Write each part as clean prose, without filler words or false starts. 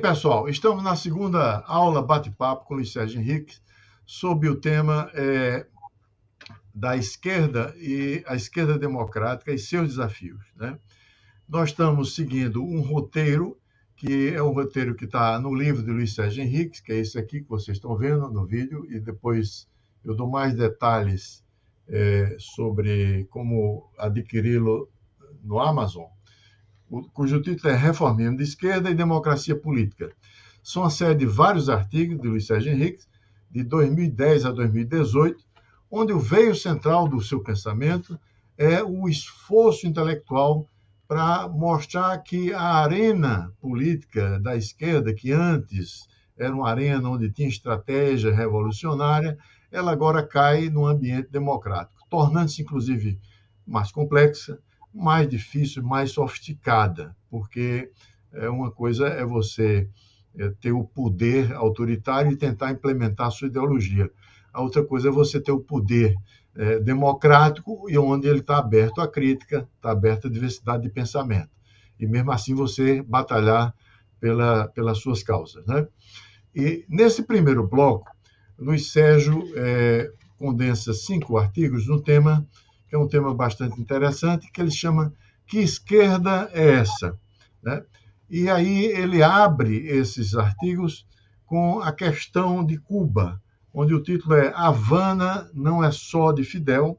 Bem, pessoal, estamos na segunda aula bate-papo com o Luiz Sérgio Henrique sobre o tema da esquerda e a esquerda democrática e seus desafios, né? Nós estamos seguindo um roteiro, que é um roteiro que está no livro de Luiz Sérgio Henrique, que é esse aqui que vocês estão vendo no vídeo, e depois eu dou mais detalhes sobre como adquiri-lo no Amazon, cujo título é Reformismo de Esquerda e Democracia Política. São uma série de vários artigos de Luiz Sérgio Henrique, de 2010 a 2018, onde o veio central do seu pensamento é o esforço intelectual para mostrar que a arena política da esquerda, que antes era uma arena onde tinha estratégia revolucionária, ela agora cai no ambiente democrático, tornando-se, inclusive, mais complexa, mais difícil, mais sofisticada, porque uma coisa é você ter o poder autoritário e tentar implementar a sua ideologia. A outra coisa é você ter o poder democrático e onde ele está aberto à crítica, está aberto à diversidade de pensamento. E mesmo assim você batalhar pelas suas causas, né? E nesse primeiro bloco, Luiz Sérgio condensa 5 artigos no tema, que é um tema bastante interessante, que ele chama Que Esquerda é Essa? Né? E aí ele abre esses artigos com a questão de Cuba, onde o título é Havana não é só de Fidel,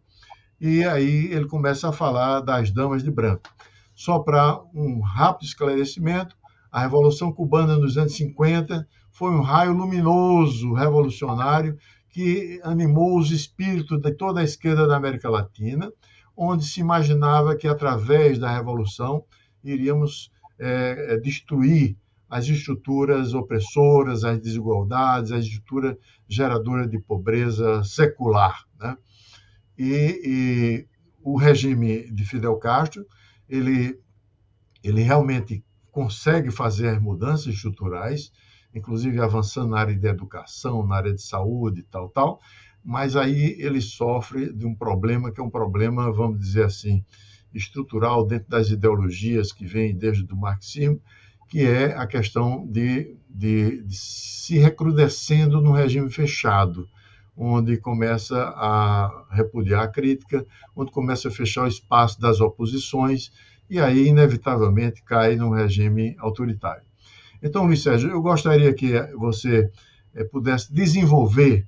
e aí ele começa a falar das damas de branco. Só para um rápido esclarecimento, a Revolução Cubana nos anos 50 foi um raio luminoso revolucionário que animou os espíritos de toda a esquerda da América Latina, onde se imaginava que, através da Revolução, iríamos destruir as estruturas opressoras, as desigualdades, a estrutura geradora de pobreza secular, né? E o regime de Fidel Castro, ele realmente consegue fazer as mudanças estruturais, inclusive avançando na área de educação, na área de saúde, tal, mas aí ele sofre de um problema que é um problema, vamos dizer assim, estrutural dentro das ideologias que vêm desde o marxismo, que é a questão de se recrudescendo no regime fechado, onde começa a repudiar a crítica, onde começa a fechar o espaço das oposições, e aí, inevitavelmente, cai num regime autoritário. Então, Luiz Sérgio, eu gostaria que você pudesse desenvolver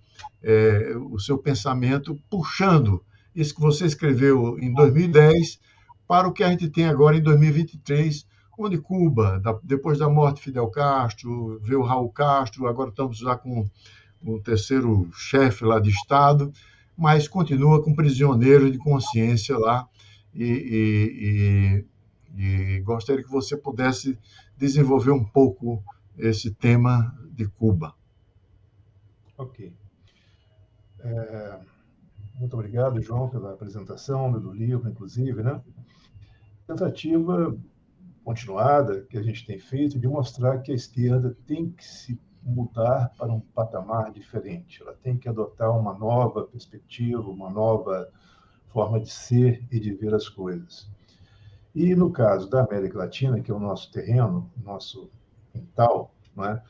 o seu pensamento puxando isso que você escreveu em 2010 para o que a gente tem agora em 2023, onde Cuba, depois da morte de Fidel Castro, veio Raul Castro, agora estamos já com o terceiro chefe lá de Estado, mas continua com prisioneiros de consciência lá e gostaria que você pudesse desenvolver um pouco esse tema de Cuba. Ok. Muito obrigado, João, pela apresentação do livro, inclusive, né? Tentativa continuada que a gente tem feito de mostrar que a esquerda tem que se mudar para um patamar diferente. Ela tem que adotar uma nova perspectiva, uma nova forma de ser e de ver as coisas. E no caso da América Latina, que é o nosso terreno, nosso quintal, não é?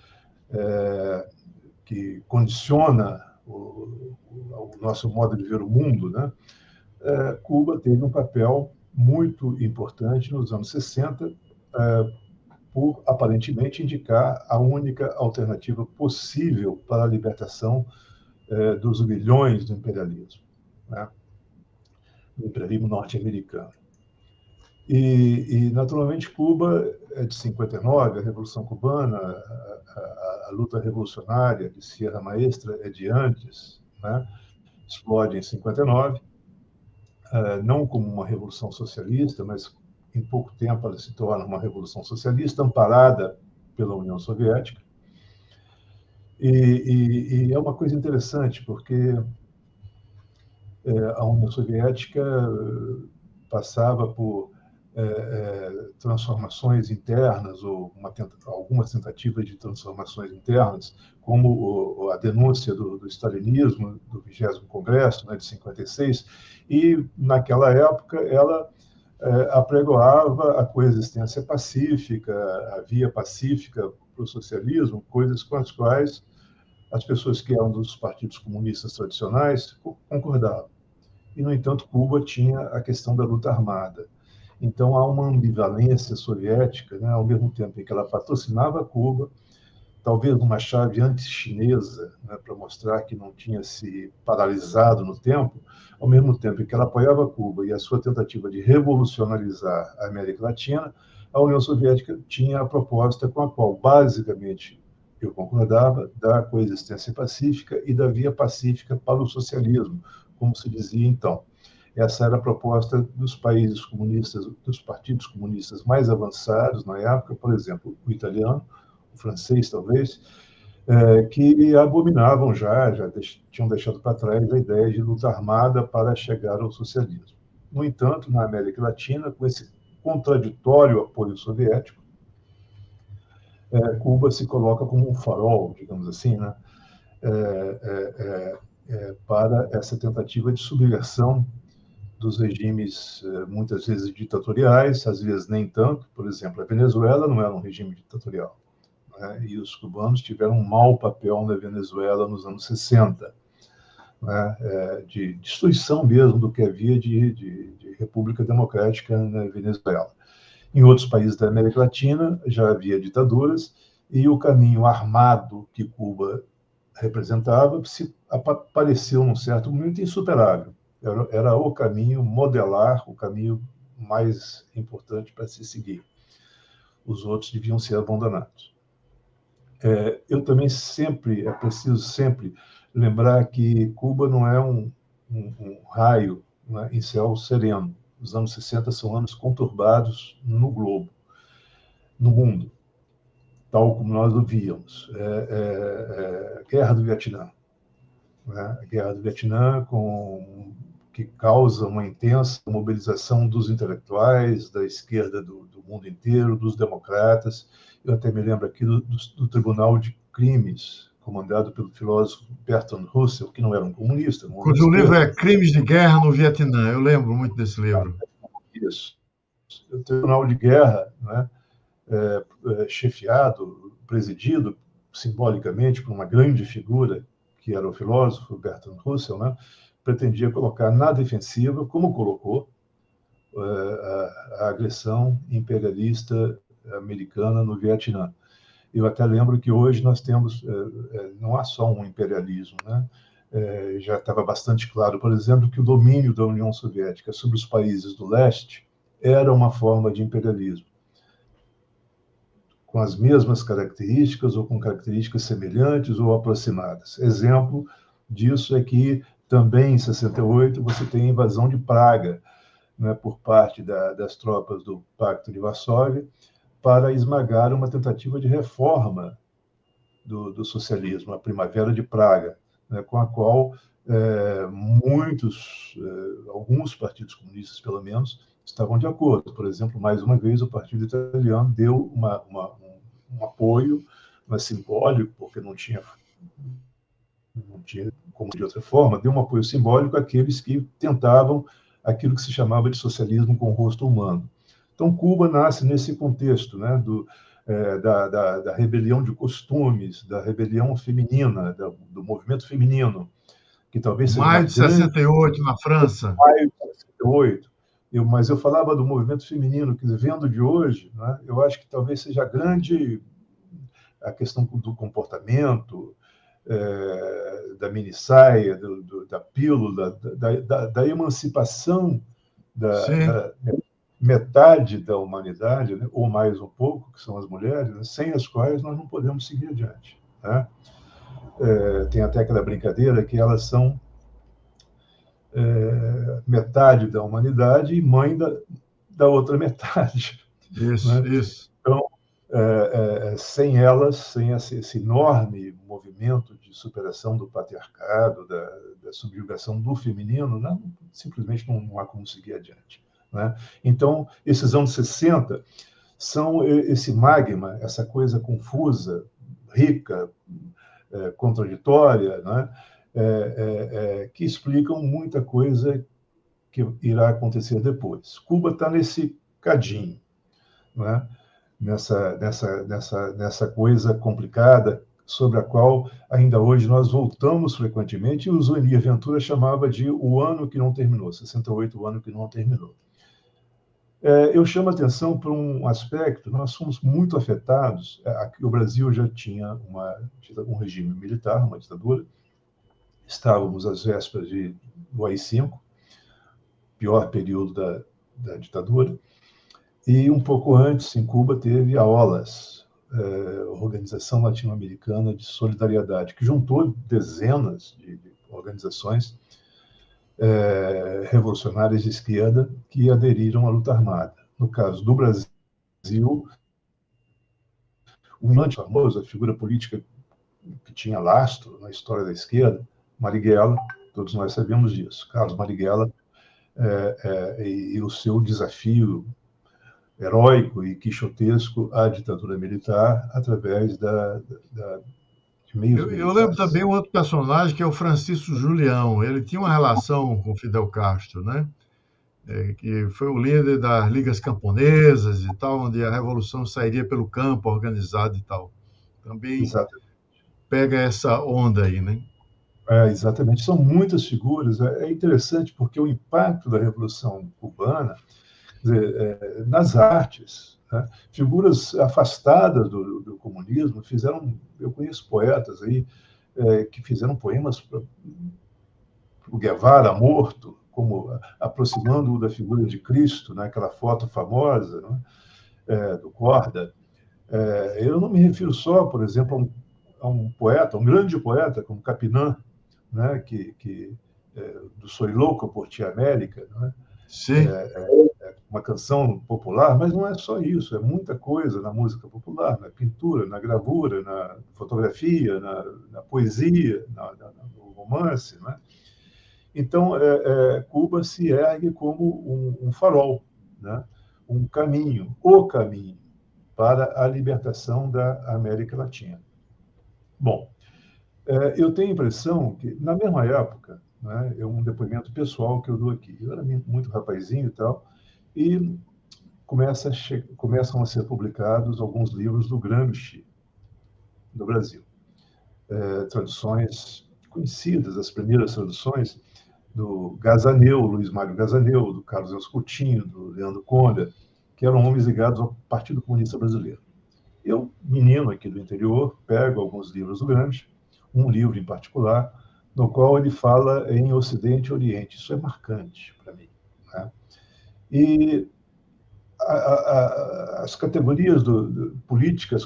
Que condiciona o nosso modo de ver o mundo, né? Cuba teve um papel muito importante nos anos 60, por aparentemente indicar a única alternativa possível para a libertação dos grilhões do imperialismo, né? Do imperialismo norte-americano. E, naturalmente, Cuba é de 59, a Revolução Cubana, a luta revolucionária de Sierra Maestra é de antes, né? Explode em 59, não como uma revolução socialista, mas em pouco tempo ela se torna uma revolução socialista amparada pela União Soviética. E é uma coisa interessante, porque a União Soviética passava por transformações internas, ou algumas tentativas de transformações internas, como a denúncia do stalinismo, do 20º Congresso, né, de 56, e naquela época ela apregoava a coexistência pacífica, a via pacífica para o socialismo, coisas com as quais as pessoas que eram dos partidos comunistas tradicionais concordavam. E, no entanto, Cuba tinha a questão da luta armada. Então, há uma ambivalência soviética, né, ao mesmo tempo em que ela patrocinava Cuba, talvez uma chave anti-chinesa, né, para mostrar que não tinha se paralisado no tempo, ao mesmo tempo em que ela apoiava Cuba e a sua tentativa de revolucionarizar a América Latina, a União Soviética tinha a proposta com a qual, basicamente, eu concordava, da coexistência pacífica e da via pacífica para o socialismo, como se dizia então. Essa era a proposta dos países comunistas, dos partidos comunistas mais avançados na época, por exemplo, o italiano, o francês talvez, que abominavam já tinham deixado para trás a ideia de luta armada para chegar ao socialismo. No entanto, na América Latina, com esse contraditório apoio soviético, Cuba se coloca como um farol, digamos assim, né, para essa tentativa de subversão dos regimes, muitas vezes ditatoriais, às vezes nem tanto. Por exemplo, a Venezuela não era um regime ditatorial, né? E os cubanos tiveram um mau papel na Venezuela nos anos 60, né? De destruição mesmo do que havia de república democrática na Venezuela. Em outros países da América Latina já havia ditaduras e o caminho armado que Cuba representava pareceu, num certo momento, insuperável. Era o caminho modelar, o caminho mais importante para se seguir. Os outros deviam ser abandonados. Eu também é preciso sempre lembrar que Cuba não é um raio, né, em céu sereno. Os anos 60 são anos conturbados no globo, no mundo, tal como nós o víamos. Guerra do Vietnã. Né? A Guerra do Vietnã, que causa uma intensa mobilização dos intelectuais, da esquerda do mundo inteiro, dos democratas. Eu até me lembro aqui do Tribunal de Crimes, comandado pelo filósofo Bertrand Russell, que não era um comunista. Cujo livro é Crimes de Guerra no Vietnã. Eu lembro muito desse livro. Isso. O Tribunal de Guerra, né, chefiado, presidido simbolicamente por uma grande figura, que era o filósofo Bertrand Russell, né, pretendia colocar na defensiva, como colocou, a agressão imperialista americana no Vietnã. Eu até lembro que hoje nós temos, não há só um imperialismo, né? Já estava bastante claro, por exemplo, que o domínio da União Soviética sobre os países do leste era uma forma de imperialismo, com as mesmas características ou com características semelhantes ou aproximadas. Exemplo disso é que também em 68 você tem a invasão de Praga, né, por parte das tropas do Pacto de Varsóvia, para esmagar uma tentativa de reforma do socialismo, a Primavera de Praga, né, com a qual alguns partidos comunistas, pelo menos, estavam de acordo. Por exemplo, mais uma vez, o Partido Italiano deu um apoio, mas simbólico, porque não tinha como de outra forma, deu um apoio simbólico àqueles que tentavam aquilo que se chamava de socialismo com rosto humano. Então, Cuba nasce nesse contexto, né, da rebelião de costumes, da rebelião feminina, do movimento feminino, que talvez seja maio de 68, na França. Maio de 68. Mas eu falava do movimento feminino, que vendo de hoje, né, eu acho que talvez seja grande a questão do comportamento, da minissaia, da pílula, da emancipação da metade da humanidade, né, ou mais um pouco, que são as mulheres, né, sem as quais nós não podemos seguir adiante. Né? Tem até aquela brincadeira que elas são metade da humanidade e mãe da outra metade. Isso, né? Isso. Então, sem elas, sem esse enorme movimento de superação do patriarcado, da subjugação do feminino, simplesmente não há como seguir adiante. Né? Então, esses anos 60 são esse magma, essa coisa confusa, rica, contraditória, né? Que explicam muita coisa que irá acontecer depois. Cuba está nesse cadinho, não é? Nessa coisa complicada sobre a qual ainda hoje nós voltamos frequentemente, e o Zueni Ventura chamava de o ano que não terminou, 68, o ano que não terminou. Eu chamo a atenção para um aspecto: nós fomos muito afetados. Aqui, o Brasil já tinha um regime militar, uma ditadura, estávamos às vésperas do AI-5, pior período da ditadura, e um pouco antes, em Cuba, teve a OLAS, Organização Latino-Americana de Solidariedade, que juntou dezenas de organizações revolucionárias de esquerda que aderiram à luta armada. No caso do Brasil, o mais famoso, a figura política que tinha lastro na história da esquerda, Marighella, todos nós sabemos disso, Carlos Marighella, e o seu desafio heróico e quixotesco à ditadura militar através de meios militares. Eu lembro também um outro personagem que é o Francisco Julião. Ele tinha uma relação com Fidel Castro, né? Que foi o líder das ligas camponesas e tal, onde a revolução sairia pelo campo organizado e tal. Também Exatamente. pega essa onda aí, né? Exatamente. São muitas figuras. É interessante porque o impacto da Revolução Cubana, nas artes, né? Figuras afastadas do comunismo fizeram. Eu conheço poetas aí que fizeram poemas para o Guevara morto, como aproximando-o da figura de Cristo, né? Aquela foto famosa, né? Do Corda. Eu não me refiro só, por exemplo, a um poeta, um grande poeta como Capinã, né? Do Soy Louco por Ti América, né? Sim. Uma canção popular, mas não é só isso, é muita coisa na música popular, na pintura, na gravura, na fotografia, na poesia, no romance, né? Então, Cuba se ergue como um farol, né? Um caminho, o caminho para a libertação da América Latina. Bom, eu tenho a impressão que, na mesma época, né, é um depoimento pessoal que eu dou aqui. Eu era muito rapazinho e tal, e começam a ser publicados alguns livros do Gramsci, no Brasil. Traduções conhecidas, as primeiras traduções do Gazaneu, Luiz Mário Gazaneu, do Carlos Elcio Coutinho, do Leandro Conde, que eram homens ligados ao Partido Comunista Brasileiro. Eu, menino aqui do interior, pego alguns livros do Gramsci, um livro em particular, no qual ele fala em Ocidente e Oriente. Isso é marcante para mim, né? E as categorias políticas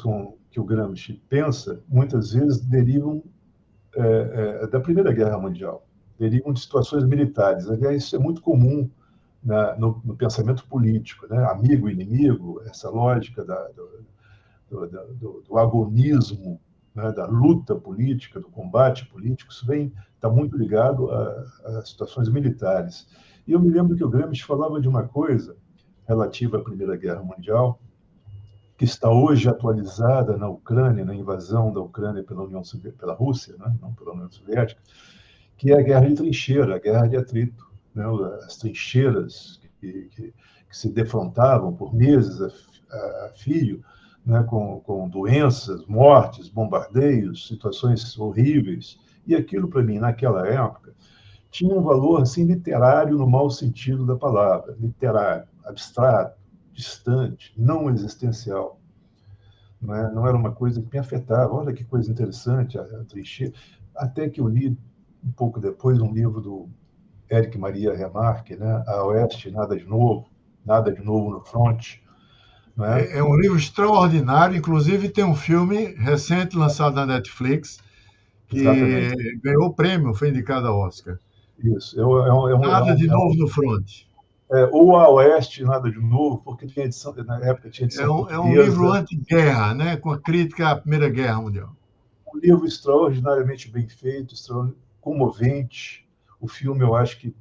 que o Gramsci pensa, muitas vezes derivam da Primeira Guerra Mundial, derivam de situações militares. Aliás, isso é muito comum no pensamento político, né? Amigo e inimigo, essa lógica do agonismo, né? Da luta política, do combate político, isso está muito ligado a situações militares. E eu me lembro que o Gramsci falava de uma coisa relativa à Primeira Guerra Mundial, que está hoje atualizada na Ucrânia, na invasão da Ucrânia pela Rússia, né? Não pela União Soviética, que é a guerra de trincheira, a guerra de atrito, né? As trincheiras que se defrontavam por meses a fio, né? Com doenças, mortes, bombardeios, situações horríveis. E aquilo, para mim, naquela época, tinha um valor assim, literário no mau sentido da palavra, literário, abstrato, distante, não existencial. Não era uma coisa que me afetava. Olha que coisa interessante, a trincheira. Até que eu li, um pouco depois, um livro do Éric Maria Remarque, né? A Oeste, Nada de Novo no Front. Né? É um livro extraordinário, inclusive tem um filme recente lançado na Netflix que Exatamente. ganhou o prêmio, foi indicado ao Oscar. Isso. Nada de novo no front. Ou a Oeste, Nada de Novo, porque tinha edição, na época tinha edição É um portuguesa. livro anti-guerra, né? Com a crítica à Primeira Guerra Mundial. Um livro extraordinariamente bem feito, comovente. O filme, eu acho que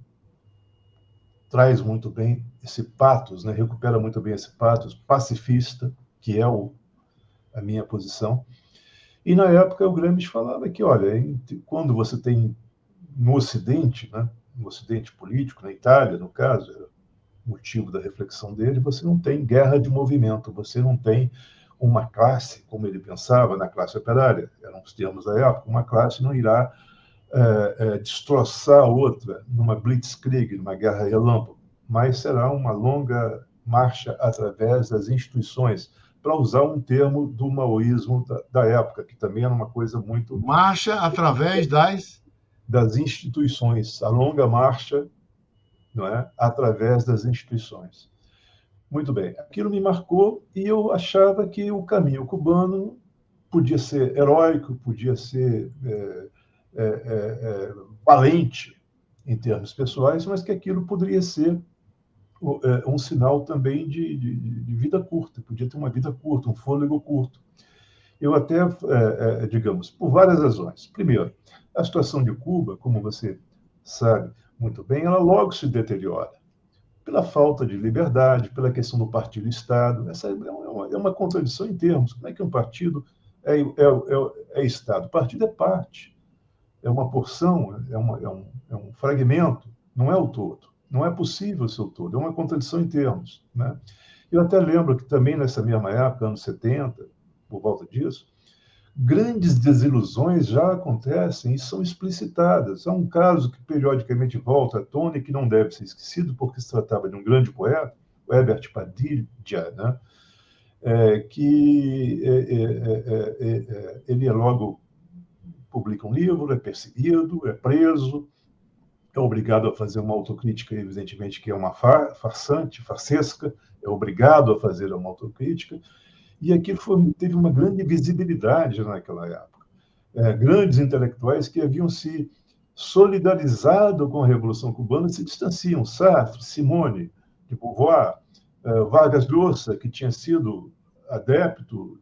traz muito bem esse patos, né? Recupera muito bem esse patos pacifista, que é a minha posição. E, na época, o Gramsci falava que, olha, quando você tem no Ocidente, né, no Ocidente político, na Itália, no caso, era motivo da reflexão dele, você não tem guerra de movimento, você não tem uma classe, como ele pensava, na classe operária, eram os termos da época, uma classe não irá destroçar a outra numa blitzkrieg, numa guerra relâmpago, mas será uma longa marcha através das instituições, para usar um termo do maoísmo da época, que também era uma coisa muito... Marcha através das instituições, a longa marcha, não é? Através das instituições. Muito bem, aquilo me marcou e eu achava que o caminho cubano podia ser heróico, podia ser valente em termos pessoais, mas que aquilo poderia ser um sinal também de vida curta, podia ter uma vida curta, um fôlego curto. Eu até, digamos, por várias razões. Primeiro, a situação de Cuba, como você sabe muito bem, ela logo se deteriora pela falta de liberdade, pela questão do partido-Estado. Essa é uma contradição em termos. Como é que um partido é Estado? O partido é parte, é uma porção, é um fragmento, não é o todo. Não é possível ser o todo, é uma contradição em termos, né? Eu até lembro que também nessa mesma época, anos 70, por volta disso, grandes desilusões já acontecem e são explicitadas. Há um caso que periodicamente volta à tona e que não deve ser esquecido, porque se tratava de um grande poeta, o Herbert Padilha, né? Que ele logo publica um livro, é perseguido, é preso, é obrigado a fazer uma autocrítica, evidentemente, que é uma farsante, farsesca, é obrigado a fazer uma autocrítica, e aquilo teve uma grande visibilidade naquela época. Grandes intelectuais que haviam se solidarizado com a Revolução Cubana se distanciam. Sartre, Simone de Beauvoir, Vargas Llosa, que tinha sido adepto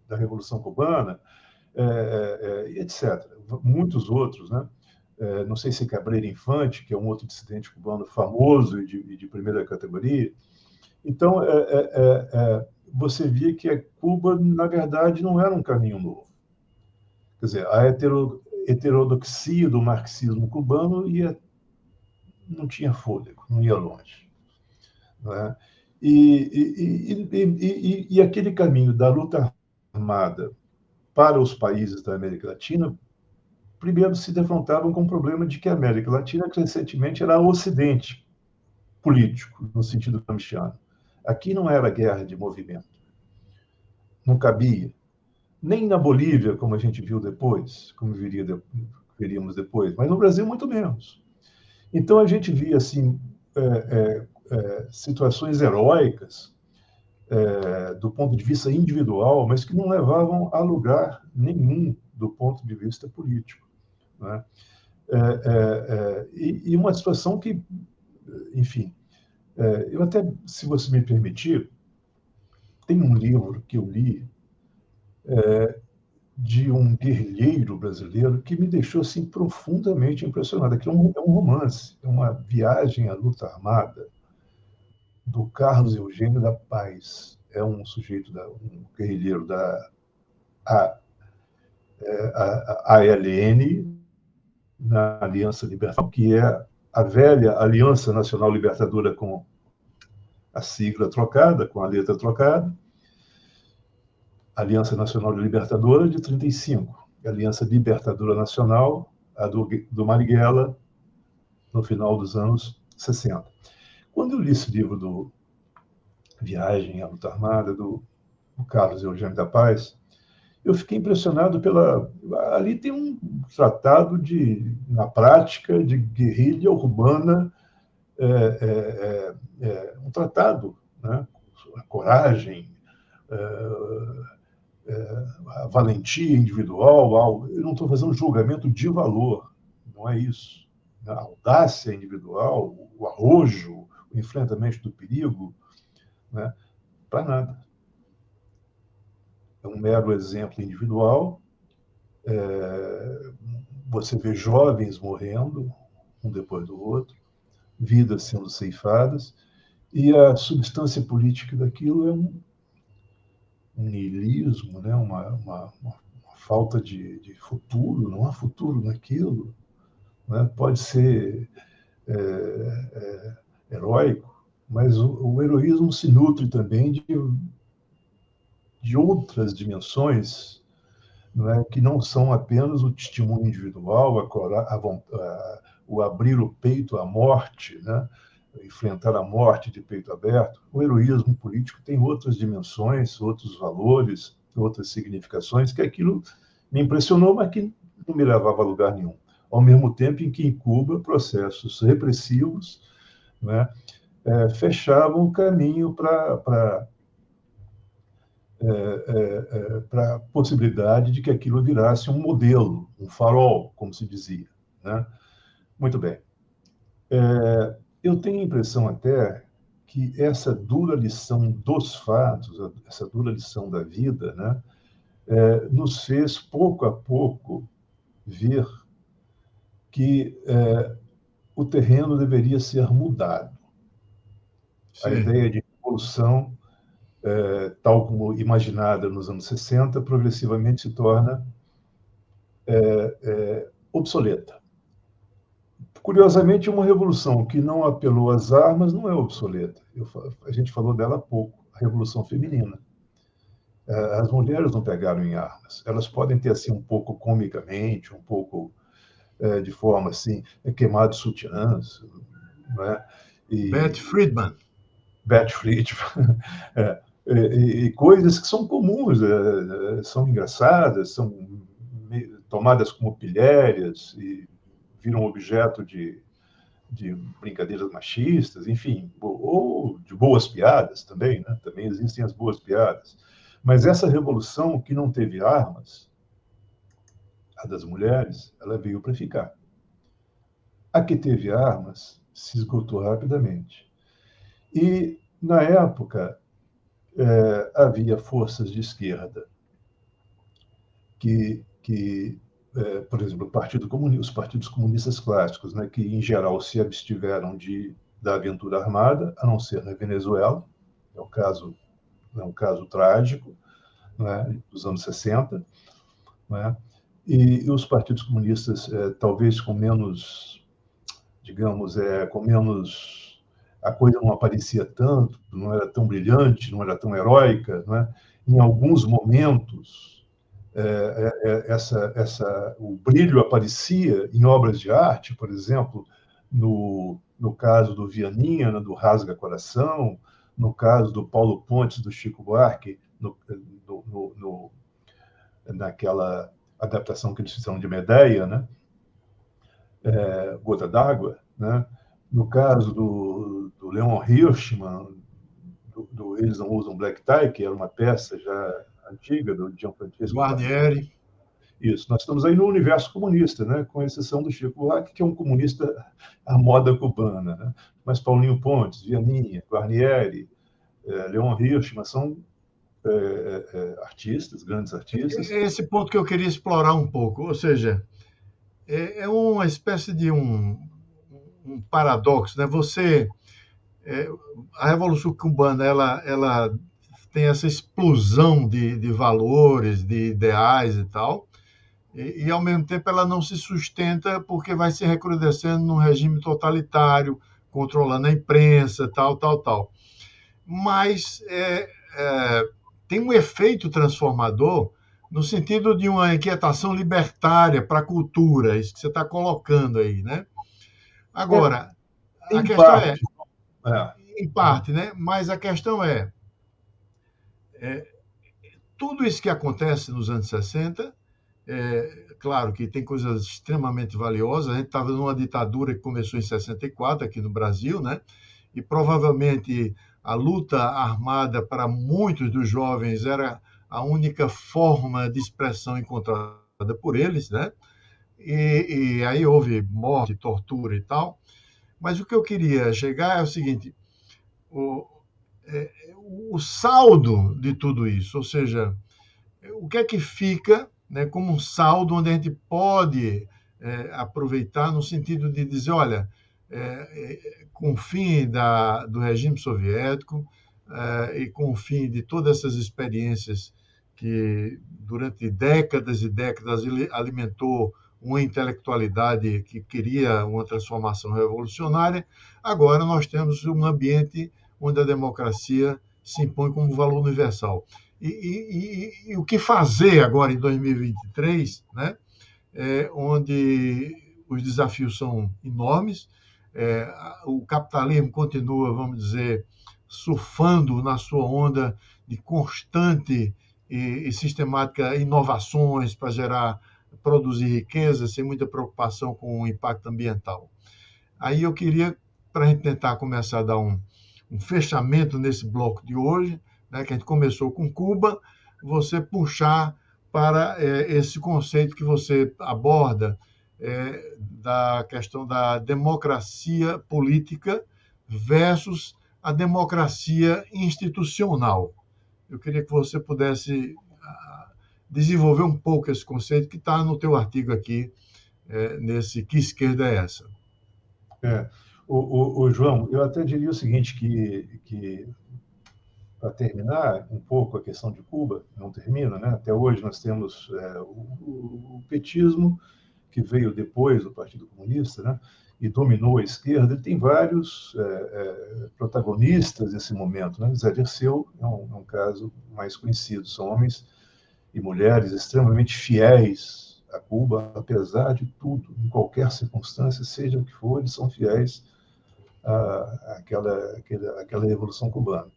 da Revolução Cubana, etc. Muitos outros, né? Não sei se Cabreira Infante, que é um outro dissidente cubano famoso e de primeira categoria. Então, você via que Cuba, na verdade, não era um caminho novo. Quer dizer, a heterodoxia do marxismo cubano não tinha fôlego, não ia longe. Não é? E aquele caminho da luta armada para os países da América Latina, primeiro se defrontavam com o problema de que a América Latina, crescentemente, era ocidente político, no sentido gramsciano. Aqui não era guerra de movimento. Não cabia. Nem na Bolívia, como a gente viu depois, como veríamos depois, mas no Brasil muito menos. Então a gente via assim situações heróicas do ponto de vista individual, mas que não levavam a lugar nenhum do ponto de vista político, né? E uma situação que, enfim, eu até, se você me permitir, tem um livro que eu li de um guerrilheiro brasileiro que me deixou assim profundamente impressionado. Aqui é um romance, é uma viagem à luta armada do Carlos Eugênio da Paz. É um sujeito, um guerrilheiro da ALN, na Aliança Libertadora, que é a velha Aliança Nacional Libertadora com a sigla trocada, com a letra trocada. Aliança Nacional Libertadora de 35, Aliança Libertadora Nacional, a do Marighella, no final dos anos 60. Quando eu li esse livro do Viagem à Luta Armada, do Carlos Eugênio da Paz, eu fiquei impressionado ali tem um tratado na prática, de guerrilha urbana, um tratado, né? A coragem, a valentia individual. Eu não estou fazendo um julgamento de valor, não é isso. A audácia individual, o arrojo, o enfrentamento do perigo, né? Para nada. É um mero exemplo individual. Você vê jovens morrendo, um depois do outro, vidas sendo ceifadas, e a substância política daquilo é um niilismo, né? Uma falta de futuro, não há futuro naquilo. né? Pode ser heróico, mas o heroísmo se nutre também de outras dimensões, não é, que não são apenas o testemunho individual, o abrir o peito à morte, né? Enfrentar a morte de peito aberto. O heroísmo político tem outras dimensões, outros valores, outras significações, que aquilo me impressionou, mas que não me levava a lugar nenhum. Ao mesmo tempo em que em Cuba processos repressivos, né, fechavam o caminho para a possibilidade de que aquilo virasse um modelo, um farol, como se dizia, né? Muito bem. Eu tenho a impressão até que essa dura lição dos fatos, essa dura lição da vida, né, nos fez, pouco a pouco, ver que o terreno deveria ser mudado. A Sim. ideia de revolução, tal como imaginada nos anos 60, progressivamente se torna obsoleta. Curiosamente, uma revolução que não apelou às armas não é obsoleta. A gente falou dela há pouco, a Revolução Feminina. As mulheres não pegaram em armas. Elas podem ter, assim, um pouco comicamente, um pouco de forma assim, queimado sutiãs, né? Beth E Friedman. Betty Friedman, e coisas que são comuns, são engraçadas, são tomadas como pilhérias e viram objeto de brincadeiras machistas, enfim, ou de boas piadas também, né? Também existem as boas piadas. Mas essa revolução que não teve armas, a das mulheres, ela veio para ficar. A que teve armas se esgotou rapidamente. E, na época, havia forças de esquerda por exemplo, os partidos comunistas clássicos, né, que, em geral, se abstiveram da aventura armada, a não ser na Venezuela, é um caso trágico, né, dos anos 60, né, e os partidos comunistas, talvez com menos, digamos, com menos, a coisa não aparecia tanto, não era tão brilhante, não era tão heróica, né? Em alguns momentos, o brilho aparecia em obras de arte, por exemplo, no caso do Vianinha, né, do Rasga Coração, no caso do Paulo Pontes, do Chico Buarque, naquela adaptação que eles fizeram de Medea, né? Gota d'Água, né? No caso do Leon Hirschman, Eles Não Usam Black Tie, que era uma peça já antiga, do Gianfrancesco Guarnieri. Guarnieri. Isso, nós estamos aí no universo comunista, né? Com exceção do Chico Buarque, que é um comunista à moda cubana, né? Mas Paulinho Pontes, Vianinha, Guarnieri, Leon Hirschman são artistas, grandes artistas. Esse ponto que eu queria explorar um pouco, ou seja, é uma espécie de um paradoxo, né? É, a Revolução Cubana, ela tem essa explosão de valores, de ideais e tal, e, ao mesmo tempo ela não se sustenta porque vai se recrudescendo num regime totalitário, controlando a imprensa, tal, tal, tal. Mas tem um efeito transformador no sentido de uma inquietação libertária para a cultura, isso que você está colocando aí, né? Agora, a Em questão é, parte. É. em parte, né? Mas a questão é tudo isso que acontece nos anos 60, claro que tem coisas extremamente valiosas. A gente estava numa ditadura que começou em 64 aqui no Brasil, né? E provavelmente a luta armada para muitos dos jovens era a única forma de expressão encontrada por eles, né? E aí houve morte, tortura e tal. Mas o que eu queria chegar é o seguinte: o, o saldo de tudo isso, ou seja, o que é que fica, né, como um saldo onde a gente pode aproveitar no sentido de dizer, olha, com o fim do regime soviético e com o fim de todas essas experiências que durante décadas e décadas alimentou uma intelectualidade que queria uma transformação revolucionária. Agora nós temos um ambiente onde a democracia se impõe como valor universal. E o que fazer agora em 2023, né? Onde os desafios são enormes, o capitalismo continua, vamos dizer, surfando na sua onda de constante e sistemática inovações para produzir riqueza, sem muita preocupação com o impacto ambiental. Aí eu queria, para a gente tentar começar a dar um fechamento nesse bloco de hoje, né, que a gente começou com Cuba, você puxar para esse conceito que você aborda, da questão da democracia política versus a democracia institucional. Eu queria que você pudesse desenvolver um pouco esse conceito que está no teu artigo aqui, nesse Que Esquerda é Essa? João, eu até diria o seguinte, que para terminar um pouco a questão de Cuba, não termina, né? Até hoje nós temos o petismo, que veio depois do Partido Comunista, né? E dominou a esquerda. Ele tem vários protagonistas nesse momento, né? Zé Dirceu é um caso mais conhecido. São homens e mulheres extremamente fiéis a Cuba, apesar de tudo, em qualquer circunstância, seja o que for, eles são fiéis àquela revolução cubana.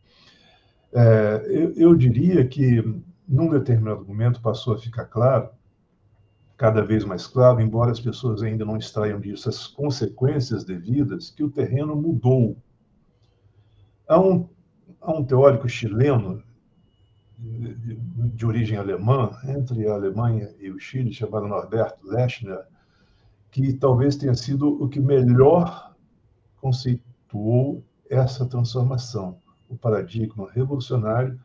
Eu diria que, num determinado momento, passou a ficar claro, cada vez mais claro, embora as pessoas ainda não extraiam disso as consequências devidas, que o terreno mudou. Há um teórico chileno de origem alemã, entre a Alemanha e o Chile, chamado Norberto Lechner, que talvez tenha sido o que melhor conceituou essa transformação. O paradigma revolucionário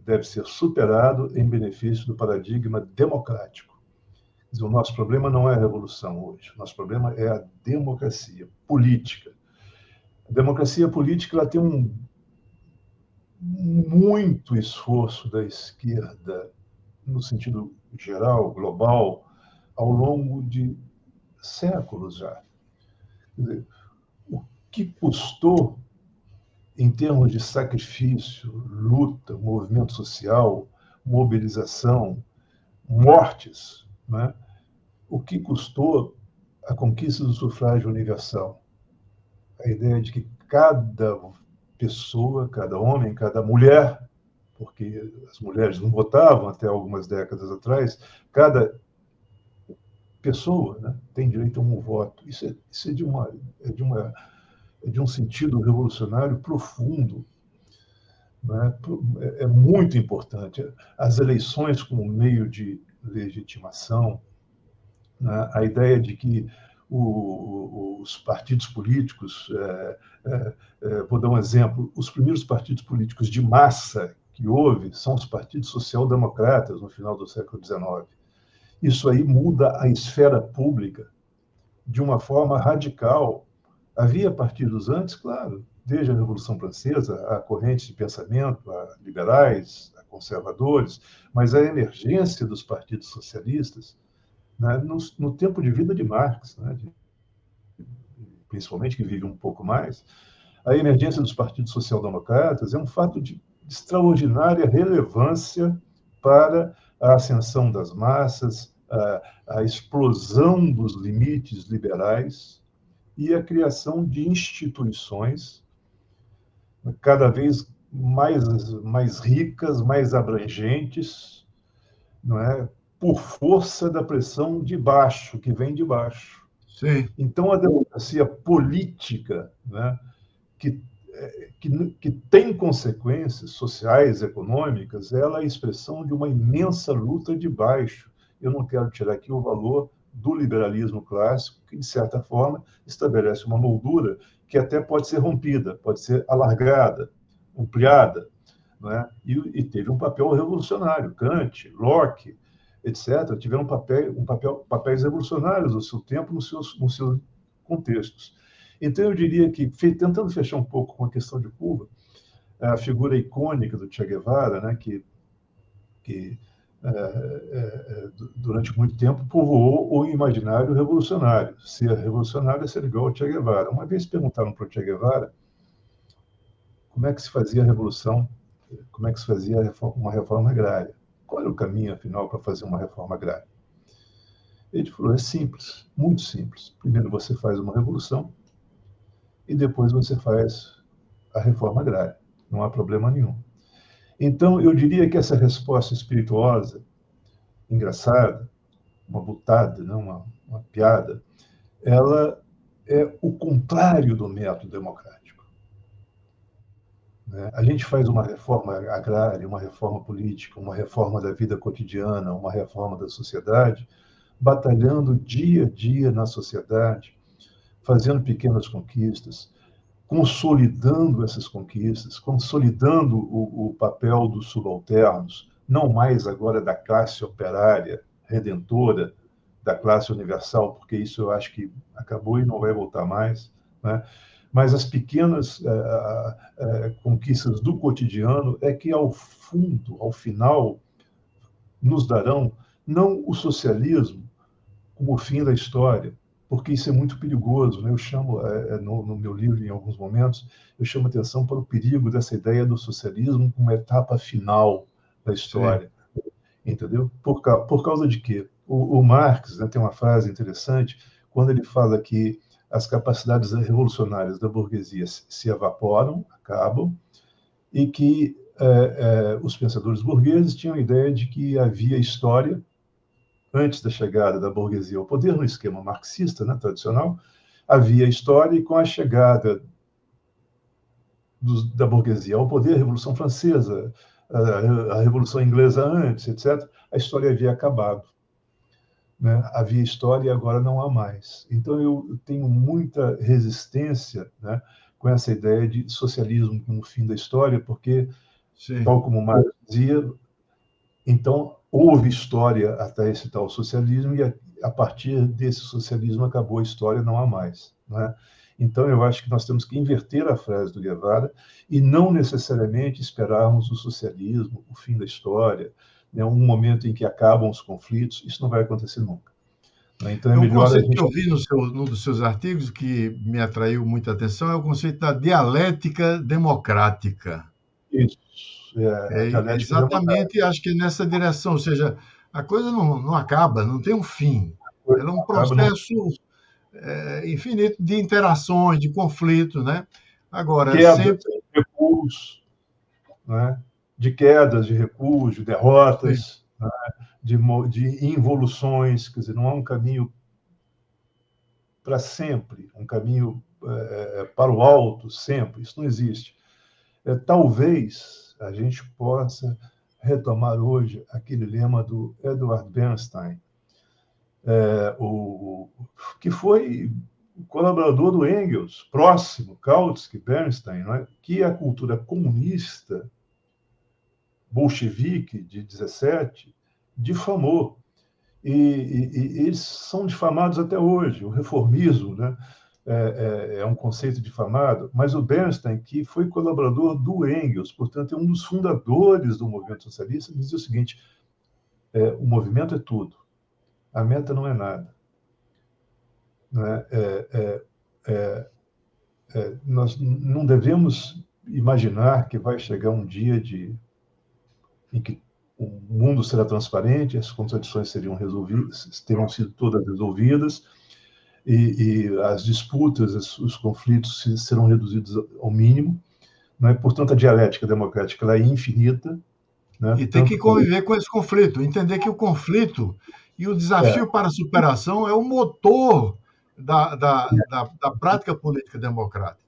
deve ser superado em benefício do paradigma democrático. Quer dizer, o nosso problema não é a revolução hoje, o nosso problema é a democracia política. A democracia política ela tem muito esforço da esquerda, no sentido geral, global, ao longo de séculos já. Quer dizer, o que custou em termos de sacrifício, luta, movimento social, mobilização, mortes, né? O que custou a conquista do sufrágio universal? A ideia de que cada pessoa, cada homem, cada mulher, porque as mulheres não votavam até algumas décadas atrás, cada pessoa, né, tem direito a um voto. Isso é de um sentido revolucionário profundo, né? É muito importante. As eleições como meio de legitimação, né? A ideia de que os partidos políticos, vou dar um exemplo, os primeiros partidos políticos de massa que houve são os partidos social-democratas no final do século XIX. Isso aí muda a esfera pública de uma forma radical. Havia partidos antes, claro, desde a Revolução Francesa, há correntes de pensamento, há liberais, há conservadores, mas a emergência dos partidos socialistas, né, no tempo de vida de Marx, né, principalmente que vive um pouco mais, a emergência dos partidos social-democratas é um fato de extraordinária relevância para a ascensão das massas, a explosão dos limites liberais e a criação de instituições cada vez mais ricas, mais abrangentes, não é? Por força da pressão de baixo, que vem de baixo. Sim. Então, a democracia política, né, que tem consequências sociais, econômicas, ela é a expressão de uma imensa luta de baixo. Eu não quero tirar aqui o valor do liberalismo clássico, que, de certa forma, estabelece uma moldura que até pode ser rompida, pode ser alargada, ampliada, né? E teve um papel revolucionário. Kant, Locke, etc., tiveram papéis revolucionários no seu tempo, nos seus contextos. Então, eu diria que, tentando fechar um pouco com a questão de Cuba, a figura icônica do Che Guevara, né, durante muito tempo, povoou o imaginário revolucionário. Ser revolucionário é ser igual ao Che Guevara. Uma vez perguntaram para o Che Guevara como é que se fazia a revolução, como é que se fazia uma reforma agrária. Qual era o caminho, afinal, para fazer uma reforma agrária? Ele falou, é simples, muito simples. Primeiro você faz uma revolução e depois você faz a reforma agrária. Não há problema nenhum. Então, eu diria que essa resposta espirituosa, engraçada, uma butada, não uma piada, ela é o contrário do método democrático. A gente faz uma reforma agrária, uma reforma política, uma reforma da vida cotidiana, uma reforma da sociedade, batalhando dia a dia na sociedade, fazendo pequenas conquistas, consolidando essas conquistas, consolidando o papel dos subalternos, não mais agora da classe operária redentora, da classe universal, porque isso eu acho que acabou e não vai voltar mais, né? Mas as pequenas conquistas do cotidiano é que, ao fundo, ao final, nos darão não o socialismo como o fim da história, porque isso é muito perigoso, né? Eu chamo, no meu livro, em alguns momentos, eu chamo atenção para o perigo dessa ideia do socialismo como etapa final da história. Sim. Entendeu? Por causa de quê? O Marx, né, tem uma frase interessante, quando ele fala que as capacidades revolucionárias da burguesia se evaporam, acabam, e que os pensadores burgueses tinham a ideia de que havia história antes da chegada da burguesia ao poder, no esquema marxista, né, tradicional, havia história, e com a chegada da burguesia ao poder, a Revolução Francesa, a Revolução Inglesa antes, etc., a história havia acabado. Né? Havia história e agora não há mais. Então, eu tenho muita resistência, né, com essa ideia de socialismo como fim da história, porque, sim, tal como Marx dizia, então, houve história até esse tal socialismo, e a partir desse socialismo acabou a história, não há mais. Né? Então, eu acho que nós temos que inverter a frase do Guevara e não necessariamente esperarmos o socialismo, o fim da história, né? Um momento em que acabam os conflitos. Isso não vai acontecer nunca. Né? Então, é melhor conceito que eu vi num dos seus artigos, que me atraiu muita atenção, é o conceito da dialética democrática. Isso. Exatamente, acho que nessa direção, ou seja, a coisa não acaba, não tem um fim. Ela é um processo infinito de interações, de conflitos, né? Agora, quedas de recuos, né? De quedas de recuos, de derrotas, né? de involuções, quer dizer, não há um caminho para sempre, um caminho para o alto sempre, isso não existe. Talvez a gente possa retomar hoje aquele lema do Edward Bernstein, que foi colaborador do Engels, próximo, Kautsky, Bernstein, não é? Que a cultura comunista bolchevique de 17 difamou. E eles são difamados até hoje. O reformismo, né, é um conceito difamado, mas o Bernstein, que foi colaborador do Engels, portanto, é um dos fundadores do movimento socialista, dizia o seguinte: o movimento é tudo, a meta não é nada. Né? Nós não devemos imaginar que vai chegar um dia em que o mundo será transparente, as contradições seriam resolvidas, terão sido todas resolvidas, e as disputas, os conflitos serão reduzidos ao mínimo. Né? Portanto, a dialética democrática ela é infinita. Né? E tem que conviver com esse conflito, entender que o conflito e o desafio para a superação é o motor da prática política democrática.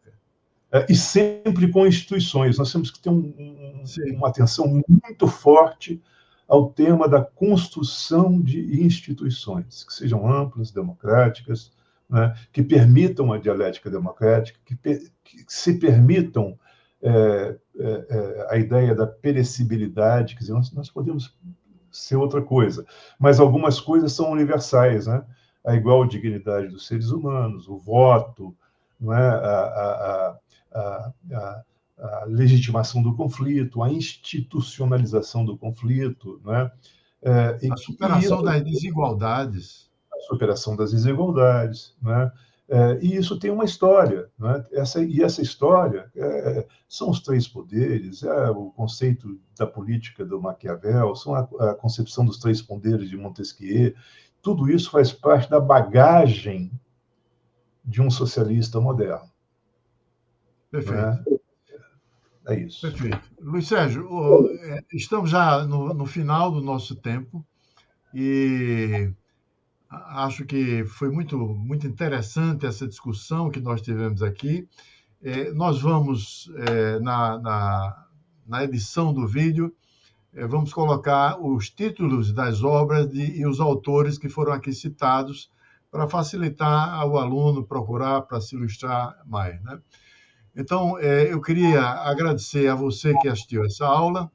E sempre com instituições. Nós temos que ter uma atenção muito forte ao tema da construção de instituições, que sejam amplas, democráticas, né, que permitam a dialética democrática, que se permitam a ideia da perecibilidade, quer dizer, nós podemos ser outra coisa, mas algumas coisas são universais, né? A igual dignidade dos seres humanos, o voto, não é? A legitimação do conflito, a institucionalização do conflito, não é? A superação das desigualdades. A superação das desigualdades, né? E isso tem uma história, né? Essa história são os três poderes, o conceito da política do Maquiavel, são a concepção dos três poderes de Montesquieu. Tudo isso faz parte da bagagem de um socialista moderno. Perfeito. Né? É isso. Perfeito. Luiz Sérgio, estamos já no final do nosso tempo e acho que foi muito interessante essa discussão que nós tivemos aqui. Nós vamos, na edição do vídeo, vamos colocar os títulos das obras e os autores que foram aqui citados para facilitar ao aluno procurar para se ilustrar mais, né? Então, eu queria agradecer a você que assistiu essa aula,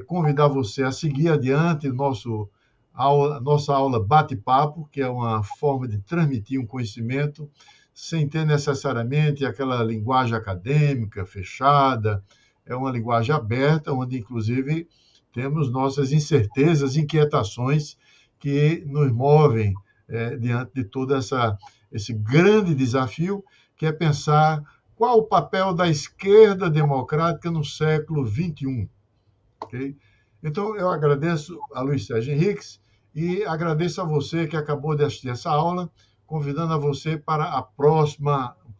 convidar você a seguir adiante nossa aula bate-papo, que é uma forma de transmitir um conhecimento sem ter necessariamente aquela linguagem acadêmica fechada, é uma linguagem aberta, onde, inclusive, temos nossas incertezas, inquietações que nos movem diante de todo esse grande desafio, que é pensar qual o papel da esquerda democrática no século XXI. Okay? Então, eu agradeço a Luiz Sérgio Henriques e agradeço a você que acabou de assistir essa aula, convidando a você para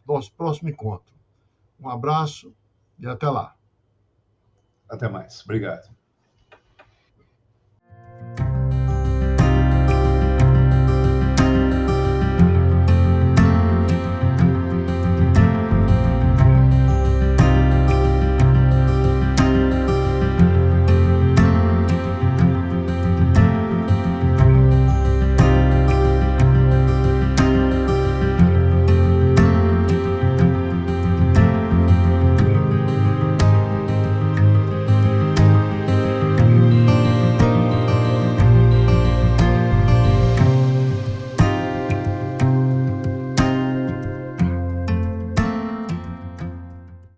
nosso próximo encontro. Um abraço e até lá. Até mais. Obrigado.